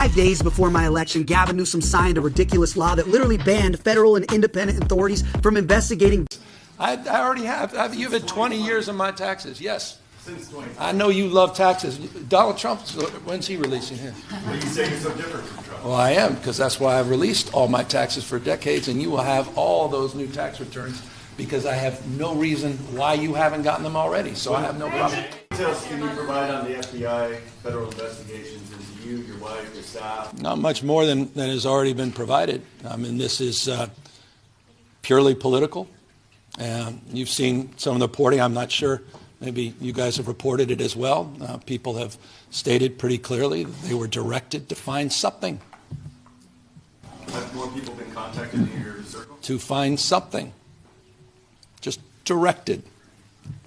5 days before my election, Gavin Newsom signed a ridiculous law that literally banned federal and independent authorities from investigating. I already have. You've had 20 years of my taxes, yes. Since 20. I know you love taxes. Donald Trump, when's he releasing his? What are you saying is so different from Trump? Well, I am, because that's why I've released all my taxes for decades, and you will have all those new tax returns, because I have no reason why you haven't gotten them already, so I have no problem. What details can you provide on the FBI federal investigations into you, your wife, your staff? Not much more than has already been provided. I mean, this is purely political. You've seen some of the reporting. I'm not sure. Maybe you guys have reported it as well. People have stated pretty clearly that they were directed to find something. Have more people been contacted in your circle? To find something. Just directed.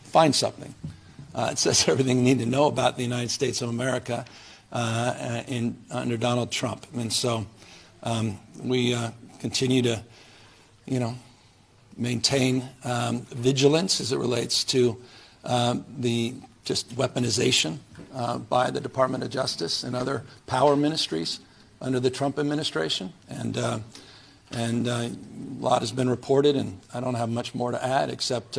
Find something. It says everything you need to know about the United States of America under Donald Trump. And so we continue to, maintain vigilance as it relates to the just weaponization by the Department of Justice and other power ministries under the Trump administration. And a lot has been reported, and I don't have much more to add except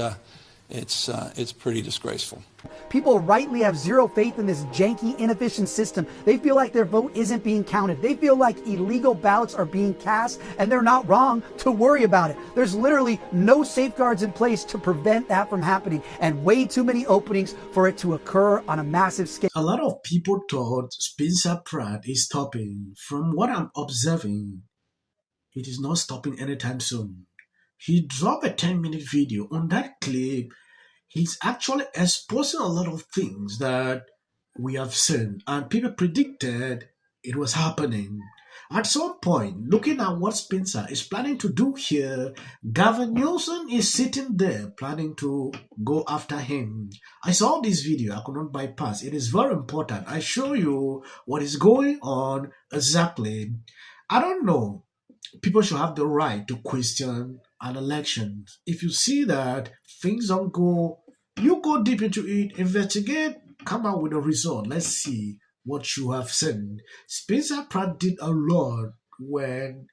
it's pretty disgraceful. People rightly have zero faith in this janky, inefficient system. They feel like their vote isn't being counted. They feel like illegal ballots are being cast, and they're not wrong to worry about it. There's literally no safeguards in place to prevent that from happening, and way too many openings for it to occur on a massive scale. A lot of people thought Spencer Pratt is stopping. From what I'm observing, it is not stopping anytime soon. He dropped a 10-minute video. On that clip, he's actually exposing a lot of things that we have seen, and people predicted it was happening. At some point, looking at what Spencer is planning to do here, Gavin Newsom is sitting there planning to go after him. I saw this video, I could not bypass. It is very important. I show you what is going on exactly. I don't know. People should have the right to question an election. If you see that things don't go, you go deep into it, investigate, come out with a result. Let's see what you have seen. Spencer Pratt did a lot when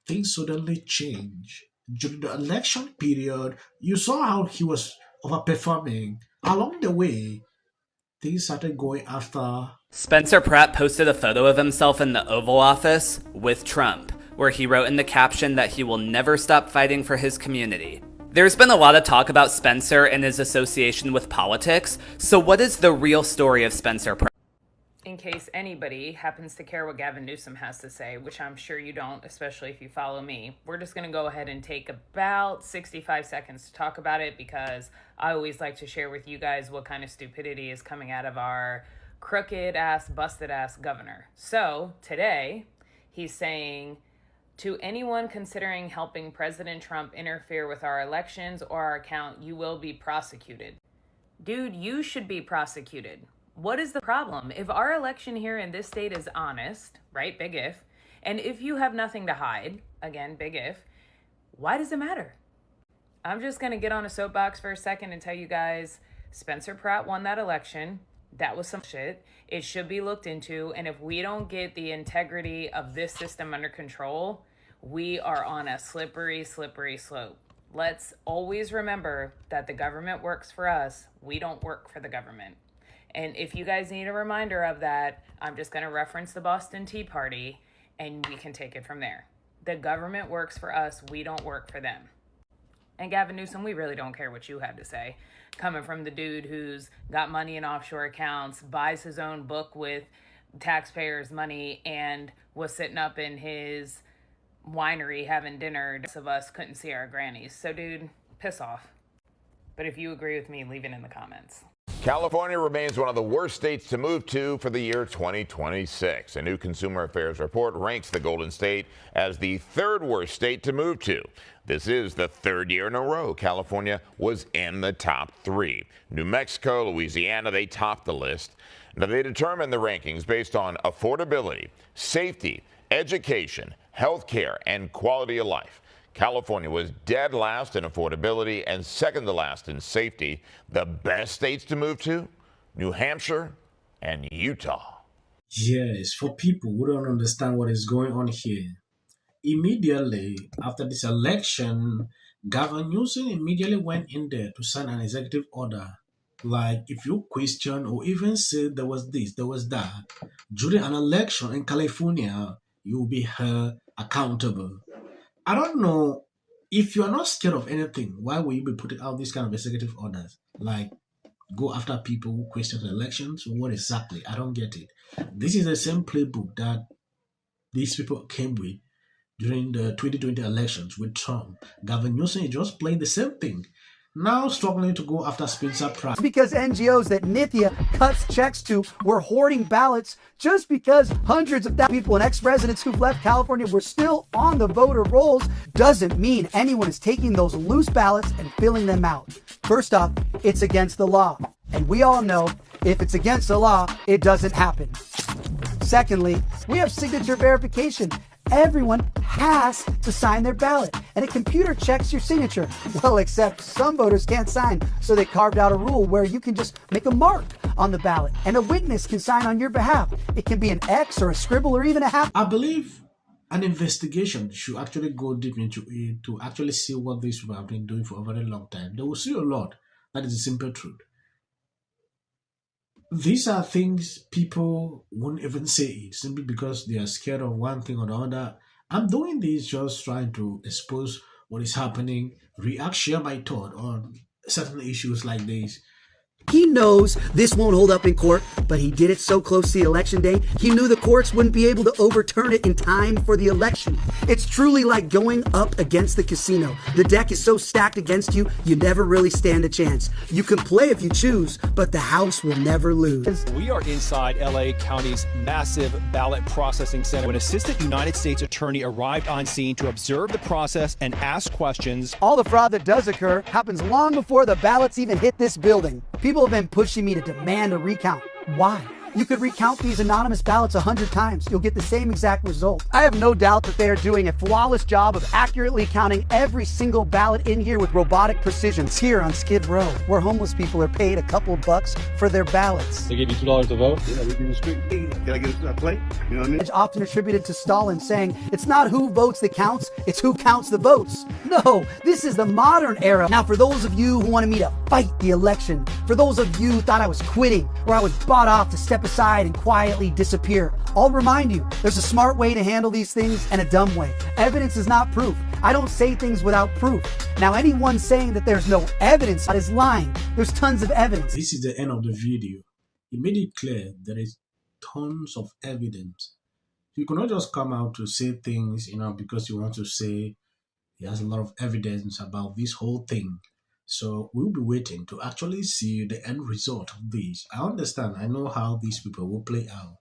things suddenly changed. During the election period, you saw how he was overperforming. Along the way, things started going after. Spencer Pratt posted a photo of himself in the Oval Office with Trump, where he wrote in the caption that he will never stop fighting for his community. There's been a lot of talk about Spencer and his association with politics, so what is the real story of Spencer Pratt? In case anybody happens to care what Gavin Newsom has to say, which I'm sure you don't, especially if you follow me, we're just going to go ahead and take about 65 seconds to talk about it, because I always like to share with you guys what kind of stupidity is coming out of our crooked-ass, busted-ass governor. So today, he's saying, to anyone considering helping President Trump interfere with our elections or our account, you will be prosecuted. Dude, you should be prosecuted. What is the problem? If our election here in this state is honest, right, big if, and if you have nothing to hide, again, big if, why does it matter? I'm just going to get on a soapbox for a second and tell you guys, Spencer Pratt won that election. That was some shit. It should be looked into, and if we don't get the integrity of this system under control, we are on a slippery, slippery slope. Let's always remember that the government works for us. We don't work for the government. And if you guys need a reminder of that, I'm just going to reference the Boston Tea Party, and we can take it from there. The government works for us. We don't work for them. And Gavin Newsom, we really don't care what you have to say. Coming from the dude who's got money in offshore accounts, buys his own book with taxpayers' money, and was sitting up in his winery having dinner. Most of us couldn't see our grannies. So, dude, piss off. But if you agree with me, leave it in the comments. California remains one of the worst states to move to for the year 2026. A new Consumer Affairs report ranks the Golden State as the third worst state to move to. This is the third year in a row California was in the top three. New Mexico, Louisiana, they topped the list. Now, they determine the rankings based on affordability, safety, education, health care, and quality of life. California was dead last in affordability and second to last in safety. The best states to move to, New Hampshire and Utah. Yes, for people who don't understand what is going on here, immediately after this election, Gavin Newsom immediately went in there to sign an executive order. Like, if you question or even say there was this, there was that, during an election in California, you will be held accountable. I don't know, if you are not scared of anything, why will you be putting out these kind of executive orders? Like, go after people who question the elections? What exactly? I don't get it. This is the same playbook that these people came with during the 2020 elections with Trump. Gavin Newsom is just playing the same thing. Now struggling to go after Spencer Pratt. Because NGOs that Nithya cuts checks to were hoarding ballots just because hundreds of people and ex-presidents who've left California were still on the voter rolls doesn't mean anyone is taking those loose ballots and filling them out. First off, it's against the law. And we all know if it's against the law, it doesn't happen. Secondly, we have signature verification. Everyone has to sign their ballot, and a computer checks your signature. Well, except some voters can't sign, so they carved out a rule where you can just make a mark on the ballot, and a witness can sign on your behalf. It can be an X or a scribble or even a half. I believe an investigation should actually go deep into it to actually see what these people have been doing for a very long time. They will see a lot. That is the simple truth. These are things people won't even say it simply because they are scared of one thing or the other. I'm doing this just trying to expose what is happening, share my thought on certain issues like this. He knows this won't hold up in court, but he did it so close to the election day, he knew the courts wouldn't be able to overturn it in time for the election. It's truly like going up against the casino. The deck is so stacked against you, you never really stand a chance. You can play if you choose, but the house will never lose. We are inside LA County's massive ballot processing center when Assistant United States Attorney arrived on scene to observe the process and ask questions. All the fraud that does occur happens long before the ballots even hit this building. People have been pushing me to demand a recount. Why? You could recount these anonymous ballots 100 times. You'll get the same exact result. I have no doubt that they are doing a flawless job of accurately counting every single ballot in here with robotic precision. It's here on Skid Row, where homeless people are paid a couple bucks for their ballots. They give you $2 to vote? Yeah, we can the street. Can I get a plate? You know what I mean? It's often attributed to Stalin, saying, it's not who votes that counts, it's who counts the votes. No, this is the modern era. Now, for those of you who wanted me to fight the election, for those of you who thought I was quitting, or I was bought off to step aside and quietly disappear, I'll remind you, there's a smart way to handle these things and a dumb way. Evidence is not proof. I don't say things without proof. Now, anyone saying that there's no evidence is lying. There's tons of evidence. This is the end of the video. It made it clear there is tons of evidence. You cannot just come out to say things, because you want to say he has a lot of evidence about this whole thing. So we'll be waiting to actually see the end result of this. I understand. I know how these people will play out.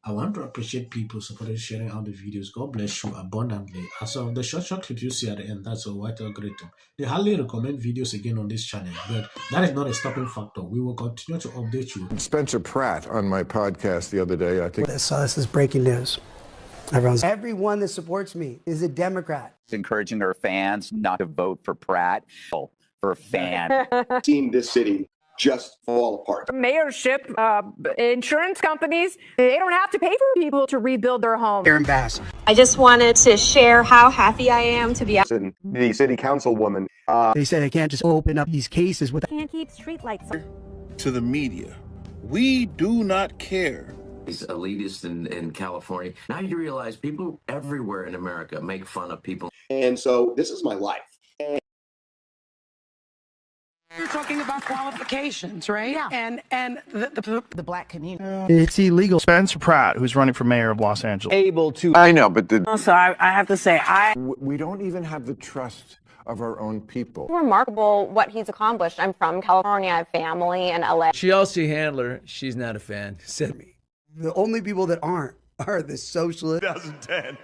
I want to appreciate people supporting sharing out the videos. God bless you abundantly. As of the short clips you see at the end, that's a vital great. They hardly recommend videos again on this channel, but that is not a stopping factor. We will continue to update you. Spencer Pratt on my podcast the other day, I think. So this is breaking news. Everyone that supports me is a Democrat. Encouraging her fans not to vote for Pratt. For a fan. Seen this city just fall apart. Mayorship, insurance companies, they don't have to pay for people to rebuild their homes. Aaron Bass. I just wanted to share how happy I am to be the city councilwoman. They said I can't just open up these cases with. Can't keep streetlights on. To the media, we do not care. These elitists in California. Now you realize people everywhere in America make fun of people. And so this is my life. You're talking about qualifications, right? Yeah. And the black community. It's illegal. Spencer Pratt, who's running for mayor of Los Angeles. Able to. I know, but Also, I have to say, we don't even have the trust of our own people. Remarkable what he's accomplished. I'm from California. I have family in LA. Chelsea Handler, she's not a fan. Said me. The only people that aren't are the socialists. 2010.